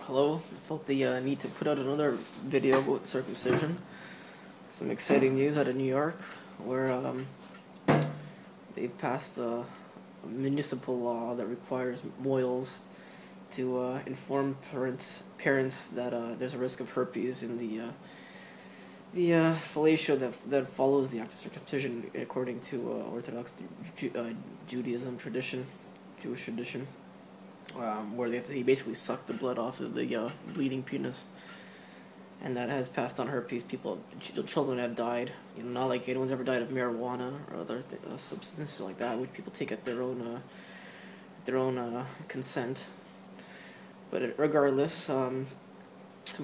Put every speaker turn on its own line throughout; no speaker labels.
Hello. I felt the need to put out another video about circumcision. Some exciting news out of New York, where they've passed a municipal law that requires mohels to inform parents that there's a risk of herpes in the fellatio that follows the act of circumcision, according to Orthodox Judaism tradition, Jewish tradition. Where they basically suck the blood off of the bleeding penis, and that has passed on herpes. Children have died. Not like anyone's ever died of marijuana or other substances like that, which people take at their own consent. But regardless, some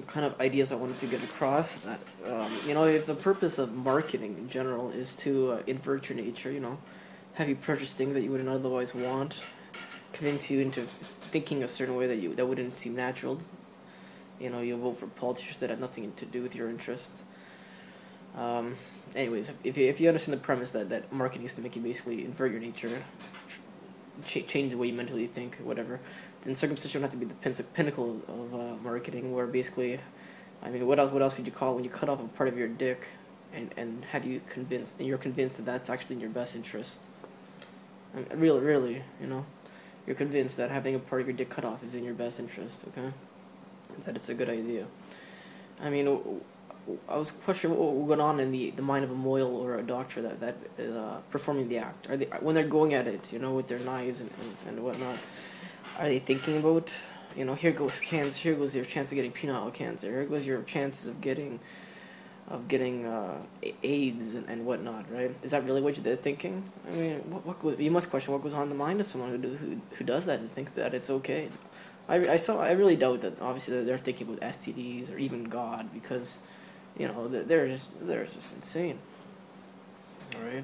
kind of ideas I wanted to get across that if the purpose of marketing in general is to invert your nature, have you purchase things that you wouldn't otherwise want, convince you into thinking a certain way that wouldn't seem natural. You vote for politicians that have nothing to do with your interests. Anyways, if you understand the premise that marketing is to make you basically invert your nature, change the way you mentally think, whatever, then circumcision would have to be the pinnacle of marketing, where basically, what else would you call it when you cut off a part of your dick and have you convinced, and you're convinced that that's actually in your best interest? Really, you're convinced that having a part of your dick cut off is in your best interest, okay? That it's a good idea. I was questioning what went on in the mind of a mohel or a doctor that is performing the act. Are they, when they're going at it, with their knives and whatnot, are they thinking about, here goes cancer, here goes your chance of getting penile cancer, here goes your chances of getting AIDS and whatnot, right? Is that really what they're thinking? You must question what goes on in the mind of someone who does that and thinks that it's okay. I really doubt that. Obviously, they're thinking about STDs or even God, because they're just insane. All right.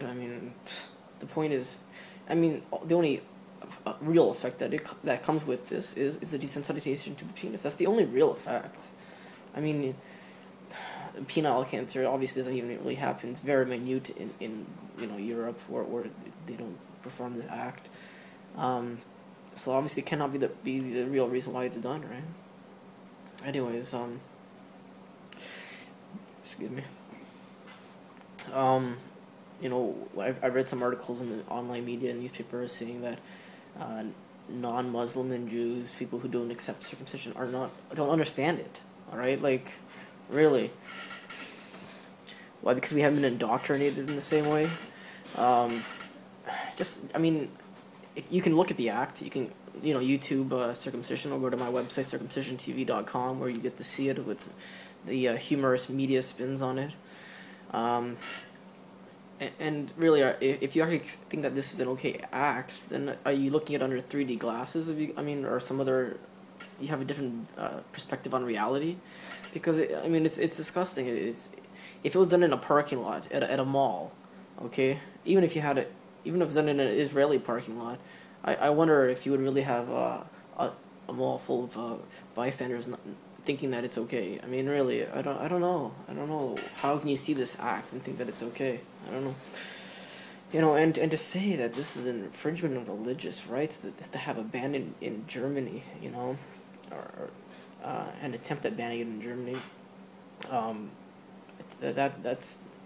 The point is, the only real effect that comes with this is the desensitization to the penis. That's the only real effect. Penile cancer obviously doesn't even really happen. It's very minute in Europe where they don't perform this act. So obviously it cannot be the real reason why it's done, right? Anyways, excuse me. I read some articles in the online media and newspapers saying that non-Muslim and Jews, people who don't accept circumcision, don't understand it. All right, really. Why? Because we haven't been indoctrinated in the same way. If you can look at the act, you can, YouTube circumcision, or go to my website, circumcisiontv.com, where you get to see it with the humorous media spins on it. And really, if you actually think that this is an okay act, then are you looking at it under 3D glasses? Or some other, you have a different perspective on reality? Because it's disgusting. If it was done in a parking lot at a mall, okay, even if it's done in an Israeli parking lot, I wonder if you would really have a mall full of bystanders thinking that it's okay. Really, I don't know. How can you see this act and think that it's okay? I don't know. And to say that this is an infringement of religious rights, to have a ban in Germany, or an attempt at banning it in Germany,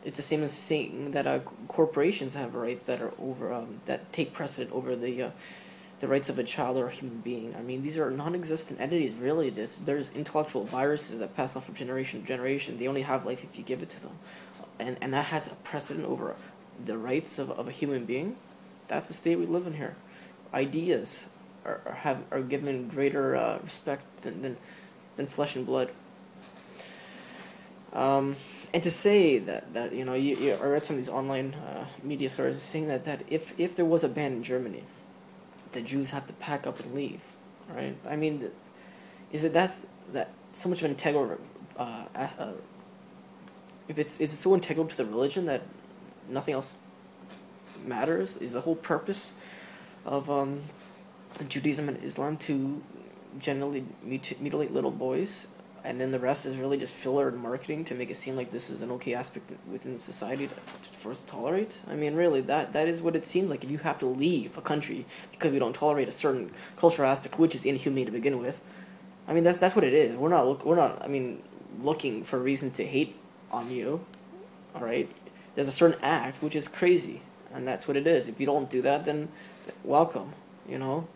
it's the same as saying that corporations have rights that are over that take precedent over the rights of a child or a human being. These are non-existent entities. Really, there's intellectual viruses that pass off from generation to generation. They only have life if you give it to them, and that has a precedent over the rights of a human being. That's the state we live in here. Ideas are given greater respect than flesh and blood. And to say that I read some of these online media sources saying that if there was a ban in Germany, the Jews have to pack up and leave, right? Is it that so much of an integral? Is it so integral to the religion that nothing else matters? Is the whole purpose of Judaism and Islam to generally mutilate little boys? And then the rest is really just filler and marketing to make it seem like this is an okay aspect within society for us to tolerate. Really, that is what it seems like. If you have to leave a country because we don't tolerate a certain cultural aspect, which is inhumane to begin with, I mean, that's what it is. We're not. I mean, looking for a reason to hate on you. All right. There's a certain act which is crazy, and that's what it is. If you don't do that, then welcome. You know.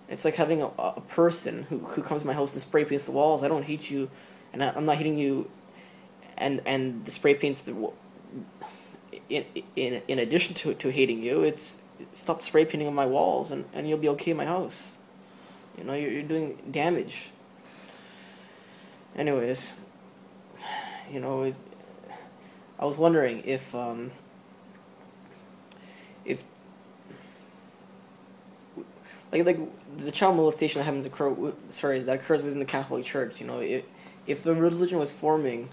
It's like having a person who comes to my house and spray paints the walls. I don't hate you, and I'm not hitting you. And the spray paints in addition to hating you, it's stop spray painting on my walls, and you'll be okay in my house. You know, you're doing damage. Anyways, you know, I was wondering if like the child molestation that happens that occurs within the Catholic Church. You know, if the religion was forming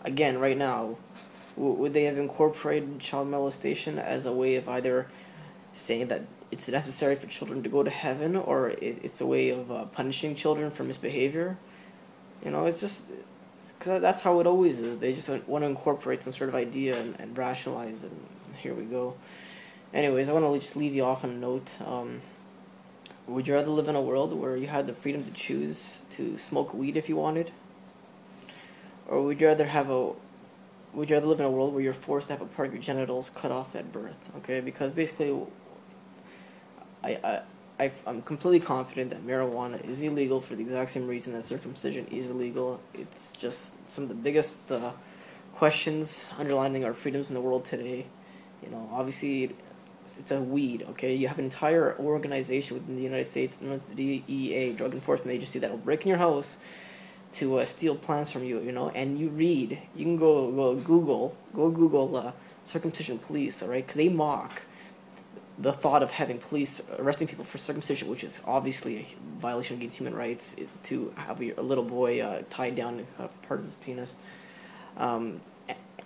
again right now, would they have incorporated child molestation as a way of either saying that it's necessary for children to go to heaven, or it's a way of punishing children for misbehavior? You know, it's just because that's how it always is. They just want to incorporate some sort of idea and rationalize it. And here we go. Anyways, I want to just leave you off on a note. Would you rather live in a world where you had the freedom to choose to smoke weed if you wanted, or would you rather live in a world where you're forced to have a part of your genitals cut off at birth? Okay, because basically, I'm completely confident that marijuana is illegal for the exact same reason that circumcision is illegal. It's just some of the biggest questions underlining our freedoms in the world today. You know, obviously, it's a weed, okay? You have an entire organization within the United States known as the DEA, Drug Enforcement Agency, that will break in your house to steal plants from you, you know, and you can go Google circumcision police, all right? Because they mock the thought of having police arresting people for circumcision, which is obviously a violation against human rights, to have a little boy tied down and cut off part of his penis.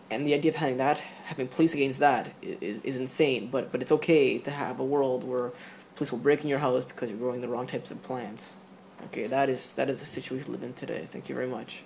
And the idea of having police against that is insane, but it's okay to have a world where police will break in your house because you're growing the wrong types of plants. Okay, that is the situation we live in today. Thank you very much.